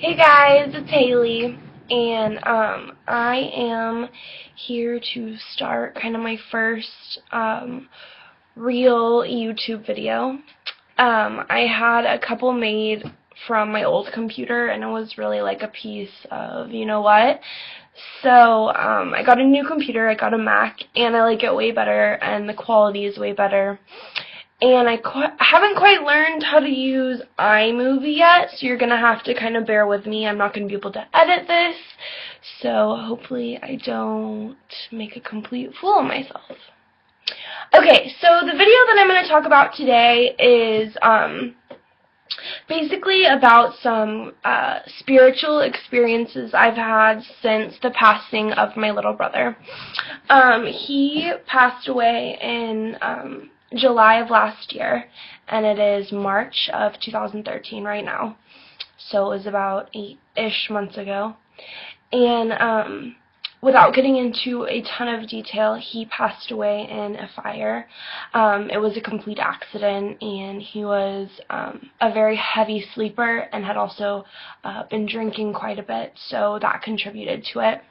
Hey guys, it's Haley, and I am here to start kind of my first real YouTube video. I had a couple made from my old computer, and it was really like a piece of you know what. So I got a new computer, I got a Mac, and I like it way better, and the quality is way better. And I haven't quite learned how to use iMovie yet, so you're going to have to kind of bear with me. I'm not going to be able to edit this, so hopefully I don't make a complete fool of myself. Okay, so the video that I'm going to talk about today is basically about some spiritual experiences I've had since the passing of my little brother. He passed away in July of last year, and it is March of 2013 right now, so it was about 8-ish months ago. And without getting into a ton of detail, he passed away in a fire. It was a complete accident, and he was a very heavy sleeper and had also been drinking quite a bit, so that contributed to it.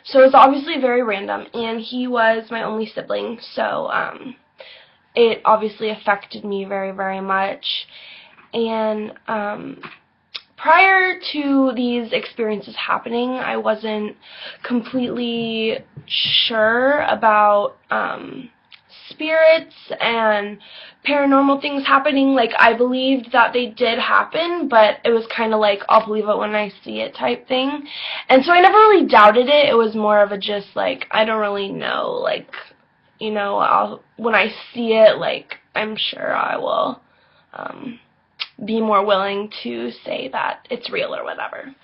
So it was obviously very random, and he was my only sibling, so it obviously affected me very, very much. And prior to these experiences happening, I wasn't completely sure about spirits and paranormal things happening. Like, I believed that they did happen, but it was kind of like, I'll believe it when I see it type thing. And so I never really doubted it. It was more of a just like, I don't really know, like, you know, when I see it, like, I'm sure I will be more willing to say that it's real or whatever.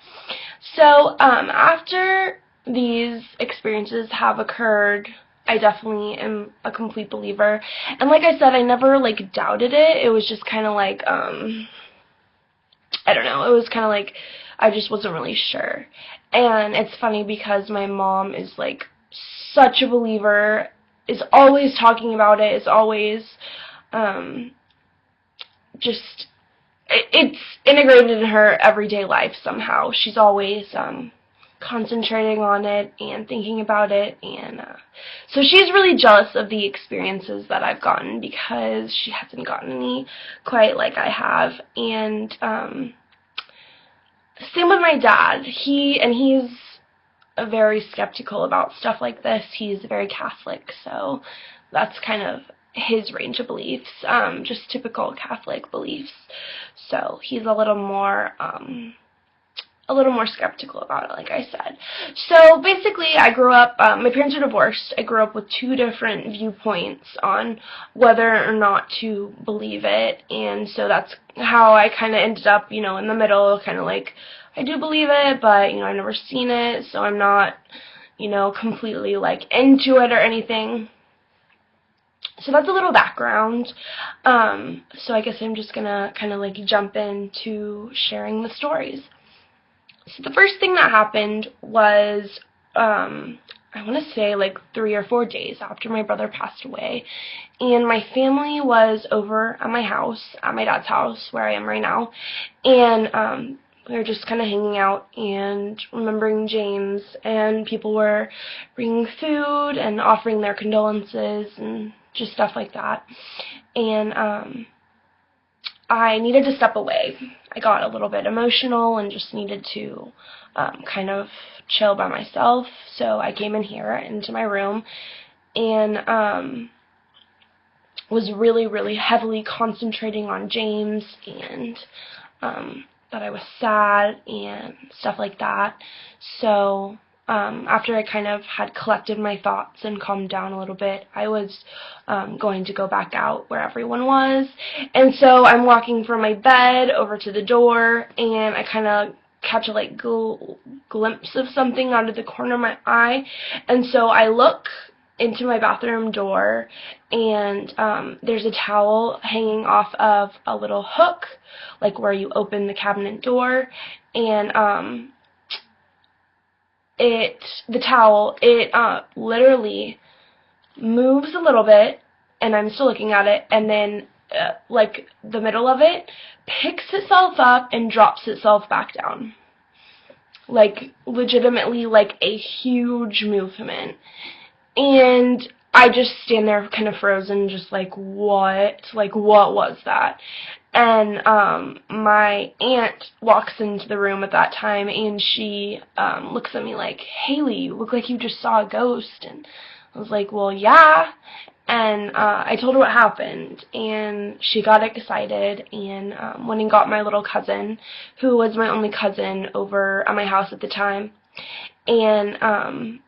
So after these experiences have occurred, I definitely am a complete believer. And like I said, I never like doubted it. It was just kind of like I don't know. It was kind of like I just wasn't really sure. And it's funny because my mom is like such a believer, is always talking about it, is always just it's integrated in her everyday life somehow. She's always concentrating on it and thinking about it, and so she's really jealous of the experiences that I've gotten because she hasn't gotten any quite like I have. And same with my dad. He's very skeptical about stuff like this. He's very Catholic, so that's kind of his range of beliefs, just typical Catholic beliefs. So he's a little more skeptical about it, like I said. So basically, I grew up, my parents are divorced. I grew up with two different viewpoints on whether or not to believe it, and so that's how I kind of ended up, you know, in the middle, kind of like, I do believe it, but, you know, I've never seen it, so I'm not, you know, completely, like, into it or anything. So that's a little background. So I guess I'm just gonna kind of like jump into sharing the stories. So the first thing that happened was, I want to say like 3 or 4 days after my brother passed away, and my family was over at my house, at my dad's house, where I am right now, and we were just kind of hanging out and remembering James, and people were bringing food and offering their condolences and just stuff like that. And I needed to step away. I got a little bit emotional and just needed to kind of chill by myself. So I came in here into my room and was really, really heavily concentrating on James and that I was sad and stuff like that. So after I kind of had collected my thoughts and calmed down a little bit, I was going to go back out where everyone was. And so I'm walking from my bed over to the door, and I kind of catch a like glimpse of something out of the corner of my eye. And so I look into my bathroom door, and there's a towel hanging off of a little hook, like where you open the cabinet door, and the towel, literally moves a little bit, and I'm still looking at it, and then like the middle of it, picks itself up and drops itself back down. Like, legitimately, like a huge movement. And I just stand there kind of frozen, just like, what? Like, what was that? And my aunt walks into the room at that time, and she looks at me like, Haley, you look like you just saw a ghost. And I was like, well, yeah. And I told her what happened, and she got excited and went and got my little cousin, who was my only cousin, over at my house at the time. And I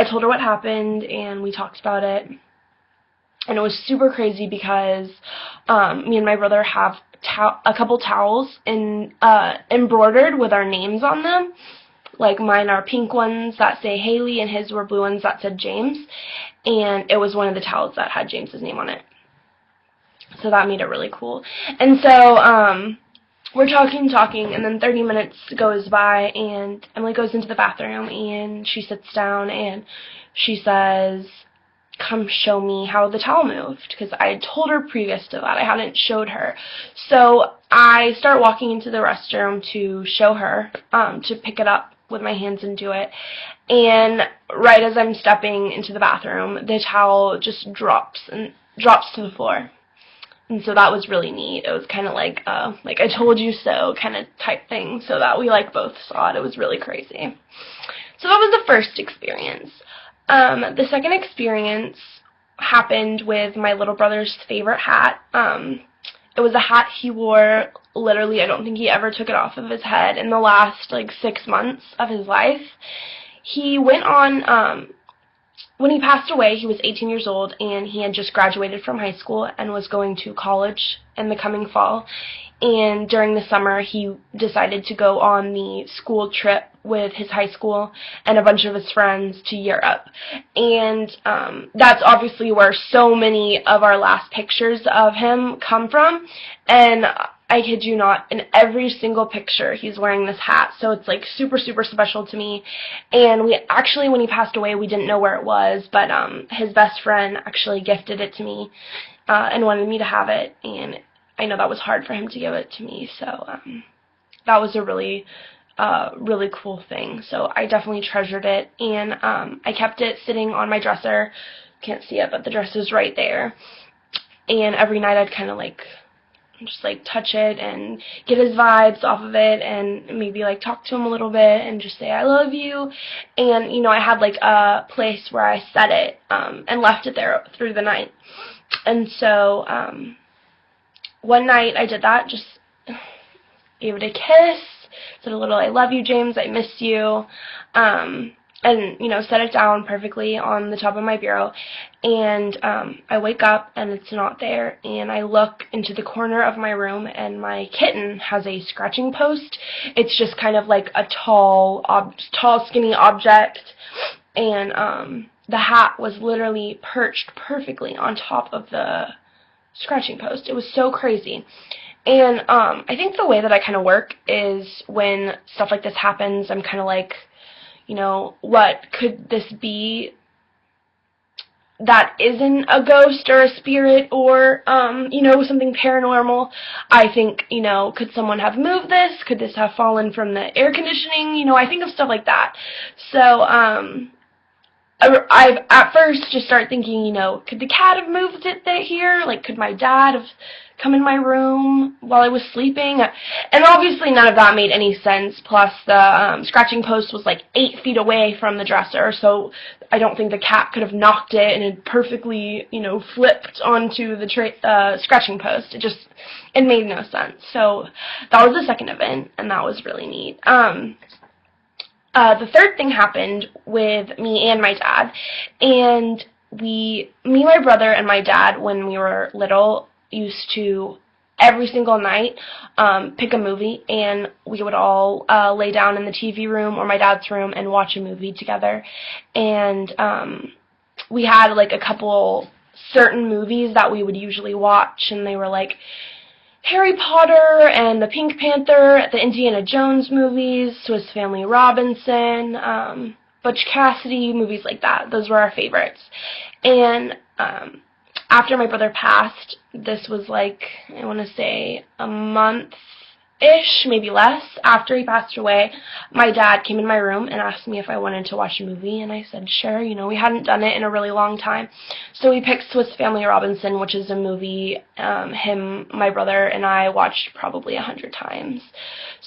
told her what happened, and we talked about it. And it was super crazy because me and my brother have a couple towels embroidered with our names on them. Like, mine are pink ones that say Haley, and his were blue ones that said James. And it was one of the towels that had James's name on it. So that made it really cool. And so we're talking, and then 30 minutes goes by, and Emily goes into the bathroom, and she sits down, and she says, come show me how the towel moved, because I had told her previous to that. I hadn't showed her. So I start walking into the restroom to show her, to pick it up with my hands and do it. And right as I'm stepping into the bathroom, the towel just drops to the floor. And so that was really neat. It was kind of like I told you so kind of type thing, so that we like both saw it. It was really crazy. So that was the first experience. The second experience happened with my little brother's favorite hat. It was a hat he wore, literally, I don't think he ever took it off of his head in the last, 6 months of his life. He went on, when he passed away, he was 18 years old, and he had just graduated from high school and was going to college in the coming fall. And during the summer, he decided to go on the school trip with his high school and a bunch of his friends to Europe. And that's obviously where so many of our last pictures of him come from. And I kid you not, in every single picture, he's wearing this hat. So it's, super, super special to me. And we actually, when he passed away, we didn't know where it was, but his best friend actually gifted it to me and wanted me to have it. And I know that was hard for him to give it to me, so that was a really cool thing. So I definitely treasured it, and I kept it sitting on my dresser. Can't see it, but the dresser's right there. And every night I'd kind of just touch it and get his vibes off of it, and maybe talk to him a little bit and just say I love you. And I had a place where I set it and left it there through the night. And so one night I did that, just gave it a kiss, said a little I love you, James, I miss you, and set it down perfectly on the top of my bureau. And I wake up and it's not there, and I look into the corner of my room, and my kitten has a scratching post. It's just kind of like a tall skinny object, and the hat was literally perched perfectly on top of the scratching post. It was so crazy. And I think the way that I kind of work is when stuff like this happens, I'm kind of what could this be that isn't a ghost or a spirit or, something paranormal? I think, could someone have moved this? Could this have fallen from the air conditioning? I think of stuff like that. So, I at first just start thinking, could the cat have moved it here? Could my dad have come in my room while I was sleeping? And obviously none of that made any sense. Plus the scratching post was 8 feet away from the dresser, so I don't think the cat could have knocked it and it perfectly, flipped onto the scratching post. It made no sense. So that was the second event, and that was really neat. The third thing happened with me and my dad, and my brother and my dad, when we were little, used to every single night pick a movie, and we would all lay down in the TV room or my dad's room and watch a movie together. And we had a couple certain movies that we would usually watch, and they were Harry Potter and the Pink Panther, the Indiana Jones movies, Swiss Family Robinson, Butch Cassidy, movies like that. Those were our favorites. And after my brother passed, this was like, I want to say a month-ish, maybe less, after he passed away, my dad came in my room and asked me if I wanted to watch a movie, and I said, sure. You know, we hadn't done it in a really long time. So we picked Swiss Family Robinson, which is a movie my brother, and I watched probably 100 times.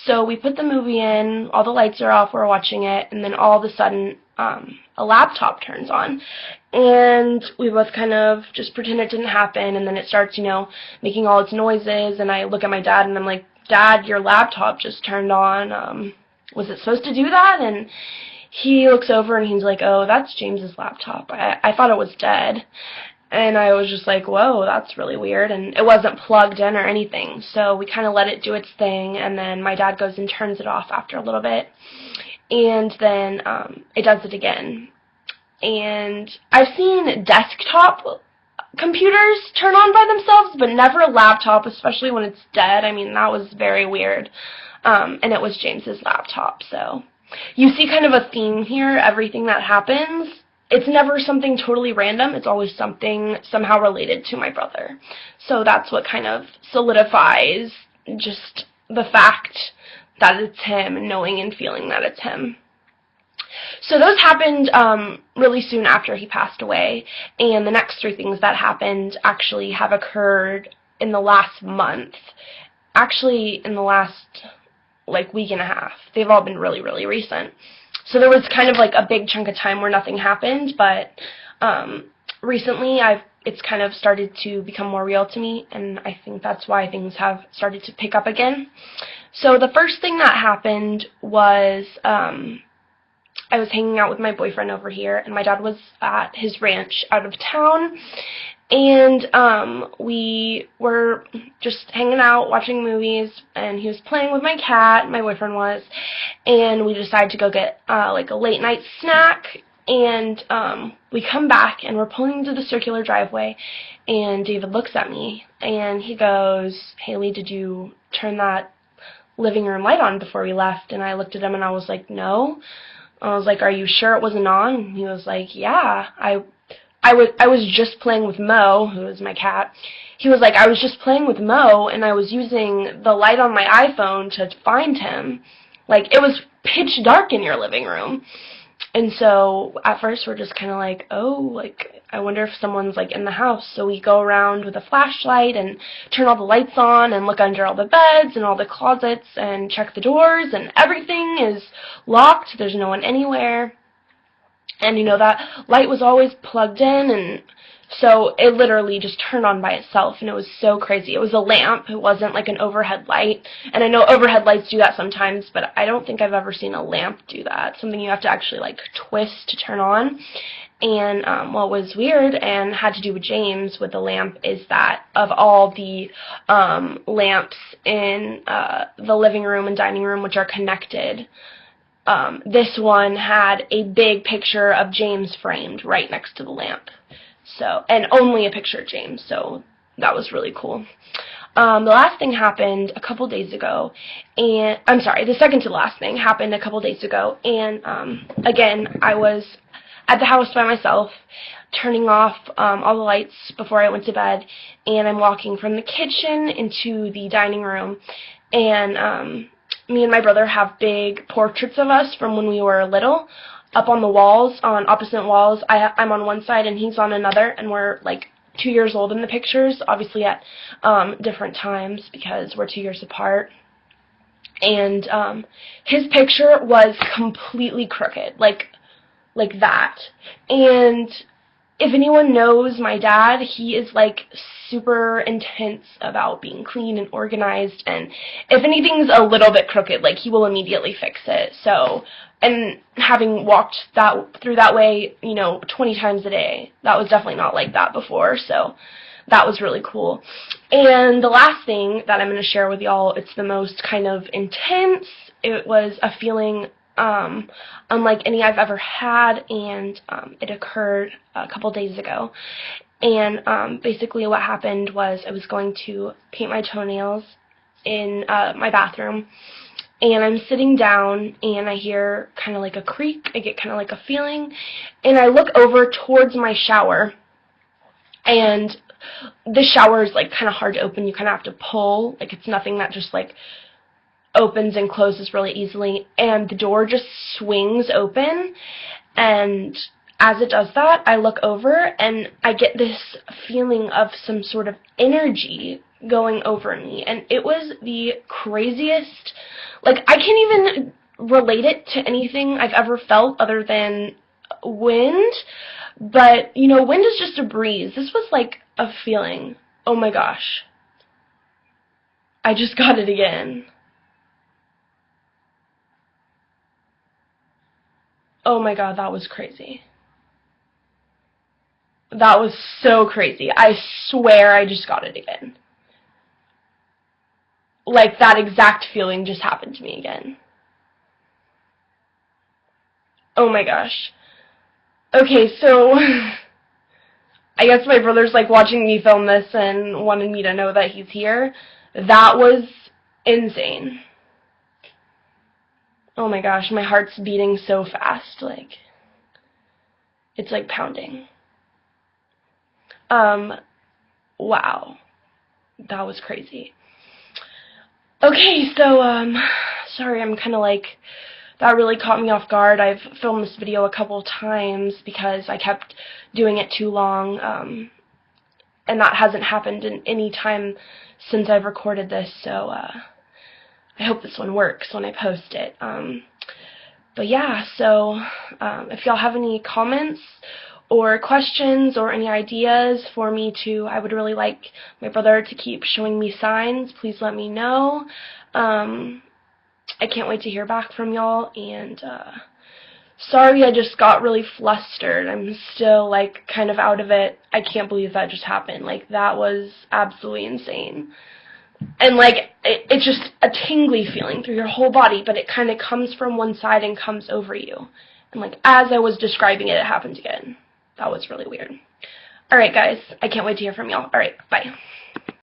So we put the movie in, all the lights are off, we're watching it, and then all of a sudden, a laptop turns on, and we both kind of just pretend it didn't happen, and then it starts, you know, making all its noises, and I look at my dad, and I'm like, Dad, your laptop just turned on, was it supposed to do that? And he looks over, and he's like, oh, that's James's laptop. I thought it was dead. And I was just like, whoa, that's really weird, and it wasn't plugged in or anything, so we kind of let it do its thing, and then my dad goes and turns it off after a little bit, and then it does it again. And I've seen desktop computers turn on by themselves, but never a laptop, especially when it's dead. I mean, that was very weird, and it was James's laptop, so you see kind of a theme here. Everything that happens, it's never something totally random. It's always something somehow related to my brother. So that's what kind of solidifies just the fact that it's him, and knowing and feeling that it's him. So those happened really soon after he passed away, and the next three things that happened actually have occurred in the last month. Actually, in the last, like, week and a half. They've all been really, really recent. So there was kind of like a big chunk of time where nothing happened, but recently it's kind of started to become more real to me, and I think that's why things have started to pick up again. So the first thing that happened was I was hanging out with my boyfriend over here, and my dad was at his ranch out of town, and we were just hanging out, watching movies, and he was playing with my cat, my boyfriend was, and we decided to go get like a late night snack, and we come back, and we're pulling into the circular driveway, and David looks at me, and he goes, Haley, did you turn that living room light on before we left? And I looked at him, and I was like, no. I was like, are you sure it wasn't on? And he was like, yeah, I was just playing with Mo, who is my cat. He was like, I was just playing with Mo, and I was using the light on my iPhone to find him. Like, it was pitch dark in your living room. And so at first we're just kind of like, oh, like, I wonder if someone's, like, in the house. So we go around with a flashlight and turn all the lights on and look under all the beds and all the closets and check the doors, and everything is locked. There's no one anywhere. And, you know, that light was always plugged in, and so it literally just turned on by itself, and it was so crazy. It was a lamp. It wasn't like an overhead light. And I know overhead lights do that sometimes, but I don't think I've ever seen a lamp do that. Something you have to actually, like, twist to turn on. And what was weird and had to do with James with the lamp is that of all the lamps in the living room and dining room, which are connected, this one had a big picture of James framed right next to the lamp. So, and only a picture of James, so that was really cool. The last thing happened a couple days ago, and, I'm sorry, the second to last thing happened a couple days ago, and, again, I was at the house by myself, turning off all the lights before I went to bed, and I'm walking from the kitchen into the dining room, and, me and my brother have big portraits of us from when we were little, up on the walls, on opposite walls. I'm on one side and he's on another, and we're like 2 years old in the pictures, obviously at different times because we're 2 years apart. And his picture was completely crooked, like that. And if anyone knows my dad, he is like super intense about being clean and organized, and if anything's a little bit crooked, like, he will immediately fix it. So, and having walked through that way, you know, 20 times a day, that was definitely not like that before, so that was really cool. And the last thing that I'm going to share with y'all, it's the most kind of intense. It was a feeling unlike any I've ever had, and it occurred a couple days ago. And basically what happened was I was going to paint my toenails in my bathroom, and I'm sitting down, and I hear kind of like a creak. I get kind of like a feeling, and I look over towards my shower, and the shower is like kind of hard to open. You kind of have to pull. Like it's nothing that just like opens and closes really easily, and the door just swings open, and as it does that, I look over and I get this feeling of some sort of energy going over me, and it was the craziest, like I can't even relate it to anything I've ever felt other than wind, but you know, wind is just a breeze. This was like a feeling. Oh my gosh. I just got it again. Oh my god, that was crazy. That was so crazy. I swear I just got it again. Like, that exact feeling just happened to me again. Oh my gosh. Okay, so I guess my brother's like watching me film this and wanted me to know that he's here. That was insane. Oh my gosh, my heart's beating so fast, like, it's like pounding. Wow. That was crazy. Okay, so, sorry, I'm kind of like, that really caught me off guard. I've filmed this video a couple times because I kept doing it too long, and that hasn't happened in any time since I've recorded this, so, I hope this one works when I post it. But yeah, so, if y'all have any comments or questions or any ideas for me to, I would really like my brother to keep showing me signs, please let me know. I can't wait to hear back from y'all, and sorry I just got really flustered. I'm still like kind of out of it. I can't believe that just happened. Like, that was absolutely insane. And like, it's just a tingly feeling through your whole body, but it kind of comes from one side and comes over you. And like, as I was describing it, it happened again. That was really weird. Alright guys, I can't wait to hear from y'all. Alright, bye.